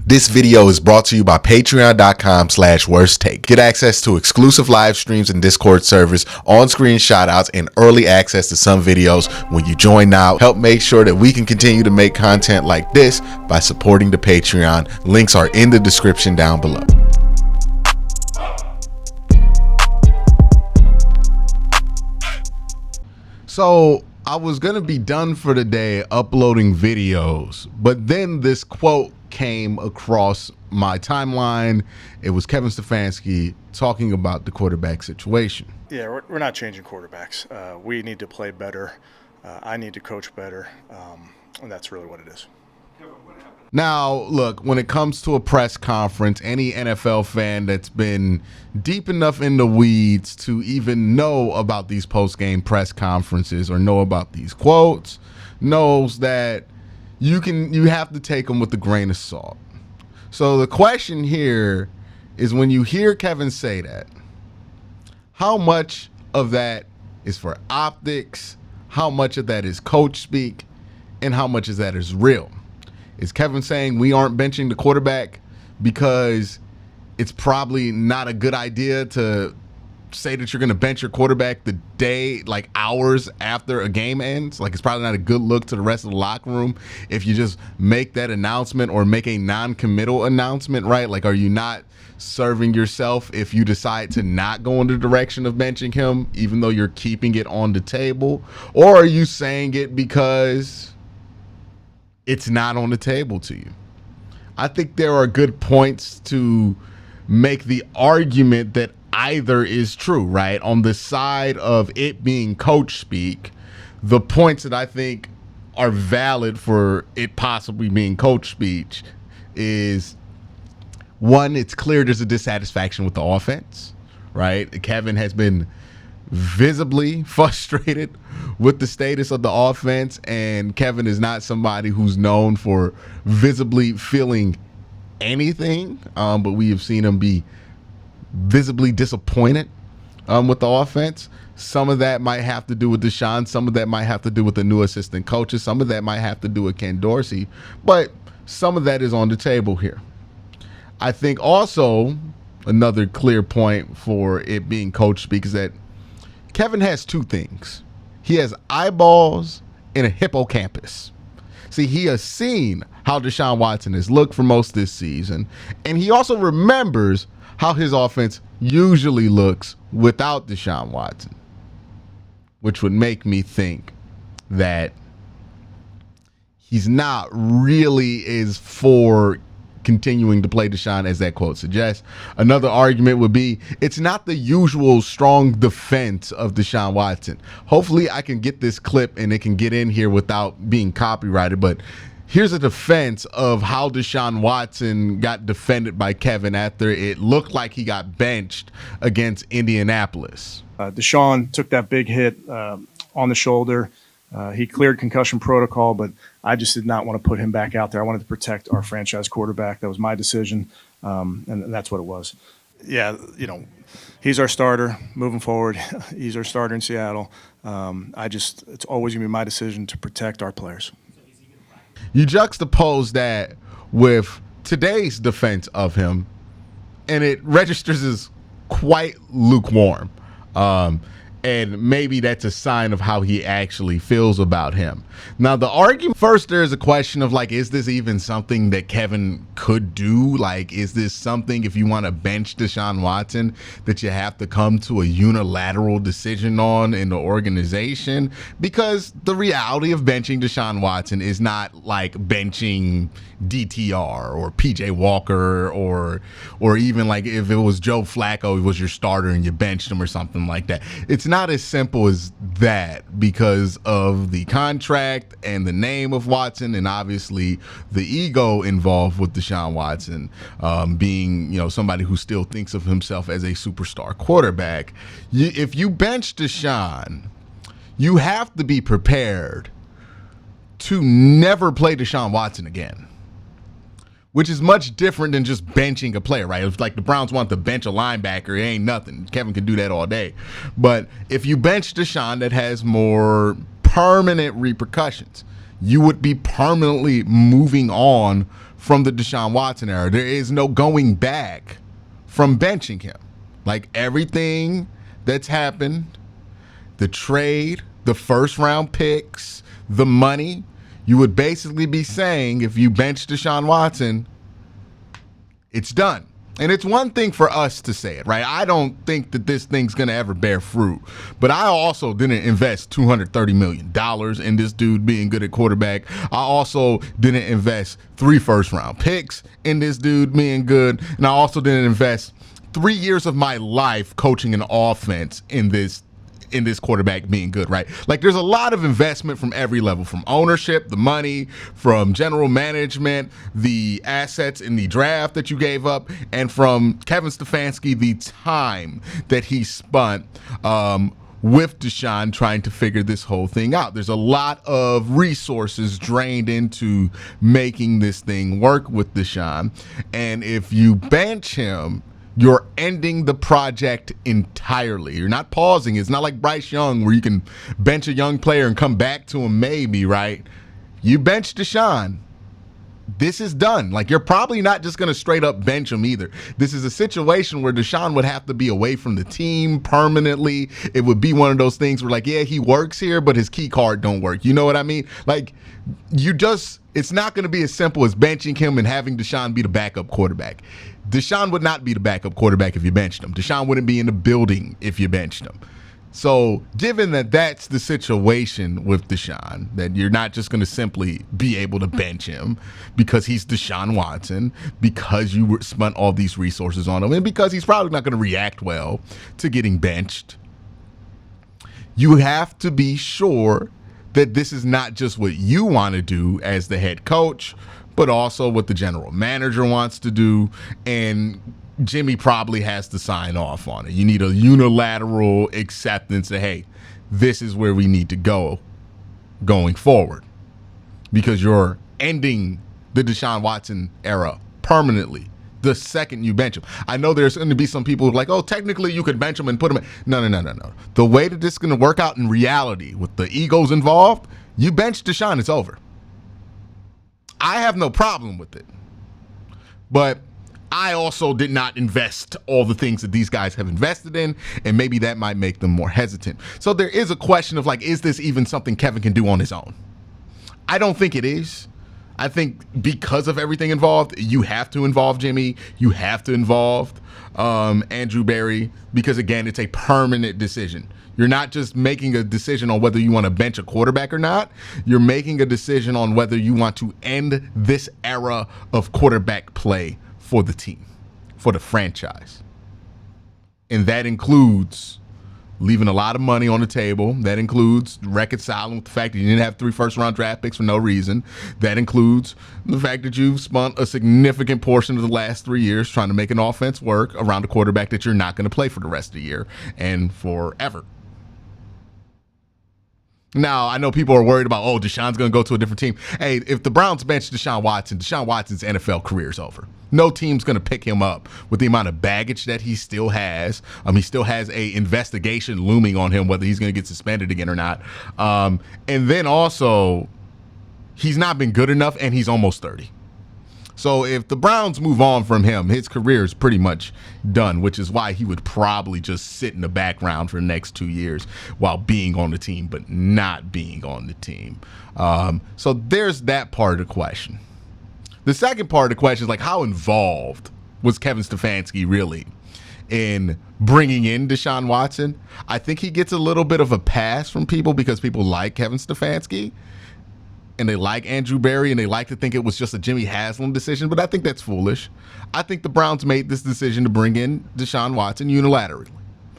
This video is brought to you by patreon.com/worsttake. Get access to exclusive live streams and Discord servers, on-screen shoutouts, and early access to some videos when you join now. Help make sure that we can continue to make content like this by supporting the Patreon. Links are in the description down below. So I was going to be done for the day uploading videos, but then this quote came across my timeline. It was Kevin Stefanski talking about the quarterback situation. Yeah, we're not changing quarterbacks. We need to play better. I need to coach better, and that's really what it is. Now, look, when it comes to a press conference, any NFL fan that's been deep enough in the weeds to even know about these post-game press conferences or know about these quotes knows that you have to take them with a grain of salt. So the question here is, when you hear Kevin say that, how much of that is for optics, how much of that is coach speak, and how much of that is real? Is Kevin saying we aren't benching the quarterback because it's probably not a good idea to say that you're going to bench your quarterback the day, like hours after a game ends? Like, it's probably not a good look to the rest of the locker room if you just make that announcement or make a non-committal announcement, right? Like, are you not serving yourself if you decide to not go in the direction of benching him, even though you're keeping it on the table? Or are you saying it because it's not on the table to you? I think there are good points to make the argument that either is true, right? On the side of it being coach speak, the points that I think are valid for it possibly being coach speech is, one, it's clear there's a dissatisfaction with the offense, right? Kevin has been visibly frustrated with the status of the offense, and Kevin is not somebody who's known for visibly feeling anything, but we have seen him be visibly disappointed with the offense. Some of that might have to do with Deshaun, some of that might have to do with the new assistant coaches, some of that might have to do with Ken Dorsey, but some of that is on the table here. I think also another clear point for it being coach speak is that Kevin has two things. He has eyeballs and a hippocampus. See, he has seen how Deshaun Watson has looked for most this season, and he also remembers how his offense usually looks without Deshaun Watson, which would make me think that he's not really as for continuing to play Deshaun as that quote suggests. Another argument would be it's not the usual strong defense of Deshaun Watson. Hopefully I can get this clip and it can get in here without being copyrighted, but here's a defense of how Deshaun Watson got defended by Kevin after it looked like he got benched against Indianapolis. Deshaun took that big hit on the shoulder. He cleared concussion protocol, but I just did not want to put him back out there. I wanted to protect our franchise quarterback. That was my decision, and that's what it was. Yeah, he's our starter moving forward. He's our starter in Seattle. It's always going to be my decision to protect our players. You juxtapose that with today's defense of him, and it registers as quite lukewarm. And maybe that's a sign of how he actually feels about him. Now, the argument first, there's a question of, like, is this even something that Kevin could do? Like, is this something, if you want to bench Deshaun Watson, that you have to come to a unilateral decision on in the organization? Because the reality of benching Deshaun Watson is not like benching DTR or PJ Walker or even like if it was Joe Flacco, he was your starter and you benched him or something like that. It's not as simple as that because of the contract and the name of Watson, and obviously the ego involved with Deshaun Watson, being somebody who still thinks of himself as a superstar quarterback. If you bench Deshaun, you have to be prepared to never play Deshaun Watson again, which is much different than just benching a player, right? If like the Browns want to bench a linebacker, it ain't nothing. Kevin can do that all day. But if you bench Deshaun, that has more permanent repercussions. you would be permanently moving on from the Deshaun Watson era. There is no going back from benching him. Like everything that's happened, the trade, the first round picks, the money, you would basically be saying if you bench Deshaun Watson, it's done. And it's one thing for us to say it, right? I don't think that this thing's going to ever bear fruit. But I also didn't invest $230 million in this dude being good at quarterback. I also didn't invest 3 first-round picks in this dude being good. And I also didn't invest 3 years of my life coaching an offense in this quarterback being good, right? Like there's a lot of investment from every level, from ownership, the money, from general management, the assets in the draft that you gave up, and from Kevin Stefanski, the time that he spent with Deshaun trying to figure this whole thing out. There's a lot of resources drained into making this thing work with Deshaun. And if you bench him, you're ending the project entirely. You're not pausing. It's not like Bryce Young where you can bench a young player and come back to him maybe, right? You bench Deshaun. This is done. Like you're probably not just going to straight up bench him either. This is a situation where Deshaun would have to be away from the team permanently. It would be one of those things where like, yeah, he works here, but his key card don't work. You know what I mean? Like it's not going to be as simple as benching him and having Deshaun be the backup quarterback. Deshaun would not be the backup quarterback if you benched him. Deshaun wouldn't be in the building if you benched him. So given that that's the situation with Deshaun, that you're not just going to simply be able to bench him because he's Deshaun Watson, because you spent all these resources on him, and because he's probably not going to react well to getting benched, you have to be sure that this is not just what you want to do as the head coach, but also what the general manager wants to do, and Jimmy probably has to sign off on it. You need a unilateral acceptance that, hey, this is where we need to go going forward, because you're ending the Deshaun Watson era permanently the second you bench him. I know there's going to be some people who are like, oh, technically you could bench him and put him in. No. The way that this is going to work out in reality with the egos involved, you bench Deshaun, it's over. I have no problem with it. But I also did not invest all the things that these guys have invested in, and maybe that might make them more hesitant. So there is a question of like, is this even something Kevin can do on his own? I don't think it is. I think because of everything involved, you have to involve Jimmy. You have to involve Andrew Berry, because again, it's a permanent decision. You're not just making a decision on whether you want to bench a quarterback or not. You're making a decision on whether you want to end this era of quarterback play for the team, for the franchise. And that includes leaving a lot of money on the table. That includes reconciling with the fact that you didn't have 3 first-round draft picks for no reason. That includes the fact that you've spent a significant portion of the last 3 years trying to make an offense work around a quarterback that you're not going to play for the rest of the year and forever. Now, I know people are worried about, oh, Deshaun's going to go to a different team. Hey, if the Browns bench Deshaun Watson's NFL career is over. No team's going to pick him up with the amount of baggage that he still has. He still has a investigation looming on him, whether he's going to get suspended again or not. And then also, he's not been good enough, and he's almost 30. So if the Browns move on from him, his career is pretty much done, which is why he would probably just sit in the background for the next 2 years while being on the team, but not being on the team. So there's that part of the question. The second part of the question is like, how involved was Kevin Stefanski really in bringing in Deshaun Watson? I think he gets a little bit of a pass from people because people like Kevin Stefanski. And they like Andrew Berry, and they like to think it was just a Jimmy Haslam decision, but I think that's foolish. I think the Browns made this decision to bring in Deshaun Watson unilaterally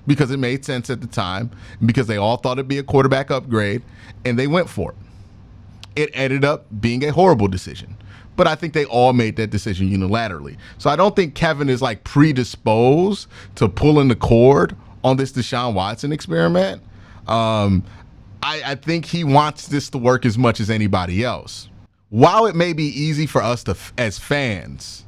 because it made sense at the time, and because they all thought it'd be a quarterback upgrade, and they went for it. It ended up being a horrible decision, but I think they all made that decision unilaterally. So I don't think Kevin is like predisposed to pulling the cord on this Deshaun Watson experiment. I think he wants this to work as much as anybody else. While it may be easy for us to, as fans,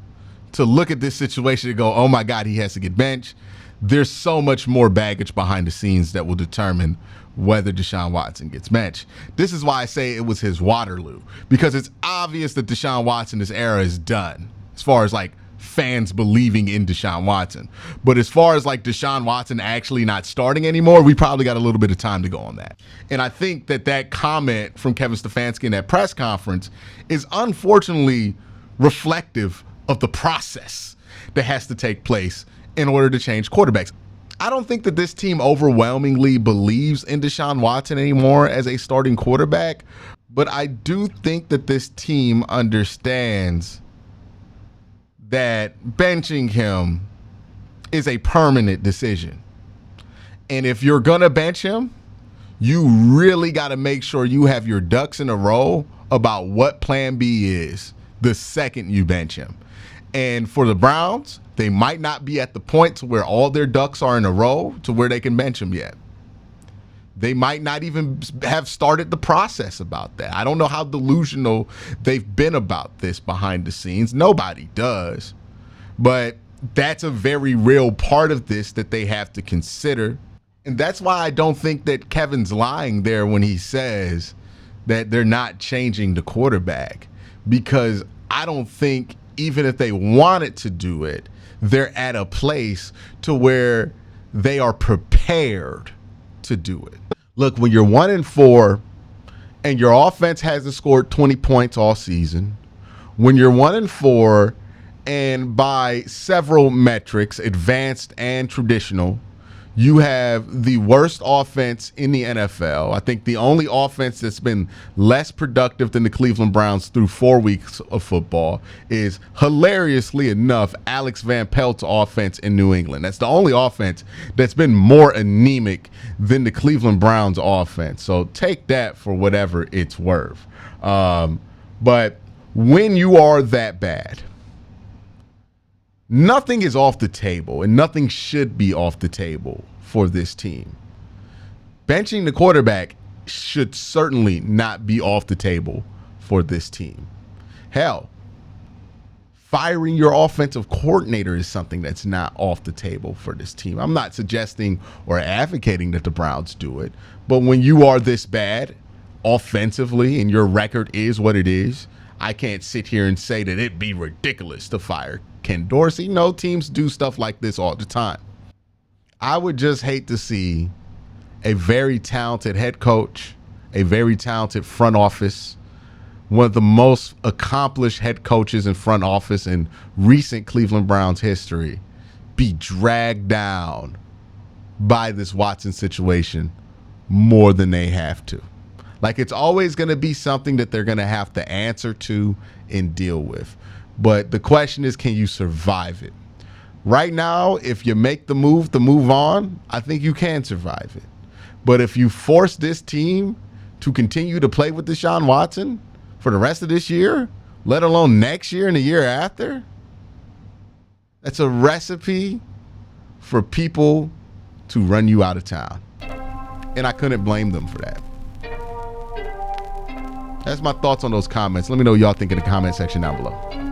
to look at this situation and go, oh my God, he has to get benched, there's so much more baggage behind the scenes that will determine whether Deshaun Watson gets benched. This is why I say it was his Waterloo, because it's obvious that Deshaun Watson's era is done as far as like fans believing in Deshaun Watson. But as far as like Deshaun Watson actually not starting anymore, we probably got a little bit of time to go on that. And I think that comment from Kevin Stefanski in that press conference is unfortunately reflective of the process that has to take place in order to change quarterbacks. I don't think that this team overwhelmingly believes in Deshaun Watson anymore as a starting quarterback, but I do think that this team understands that benching him is a permanent decision. And if you're going to bench him, you really got to make sure you have your ducks in a row about what plan B is the second you bench him. And for the Browns, they might not be at the point to where all their ducks are in a row to where they can bench him yet. They might not even have started the process about that. I don't know how delusional they've been about this behind the scenes. Nobody does. But that's a very real part of this that they have to consider. And that's why I don't think that Kevin's lying there when he says that they're not changing the quarterback. Because I don't think even if they wanted to do it, they're at a place to where they are prepared to do it. Look, when you're 1-4 and your offense hasn't scored 20 points all season, when you're 1-4 and by several metrics, advanced and traditional, you have the worst offense in the NFL. I think the only offense that's been less productive than the Cleveland Browns through 4 weeks of football is, hilariously enough, Alex Van Pelt's offense in New England. That's the only offense that's been more anemic than the Cleveland Browns offense. So take that for whatever it's worth. But when you are that bad, nothing is off the table, and nothing should be off the table for this team. Benching the quarterback should certainly not be off the table for this team. Hell, firing your offensive coordinator is something that's not off the table for this team. I'm not suggesting or advocating that the Browns do it, but when you are this bad offensively and your record is what it is, I can't sit here and say that it'd be ridiculous to fire Ken Dorsey. No, teams do stuff like this all the time. I would just hate to see a very talented head coach, a very talented front office, one of the most accomplished head coaches in front office in recent Cleveland Browns history, be dragged down by this Watson situation more than they have to. Like, it's always going to be something that they're going to have to answer to and deal with. But the question is, can you survive it? Right now, if you make the move to move on, I think you can survive it. But if you force this team to continue to play with Deshaun Watson for the rest of this year, let alone next year and the year after, that's a recipe for people to run you out of town. And I couldn't blame them for that. That's my thoughts on those comments. Let me know what y'all think in the comment section down below.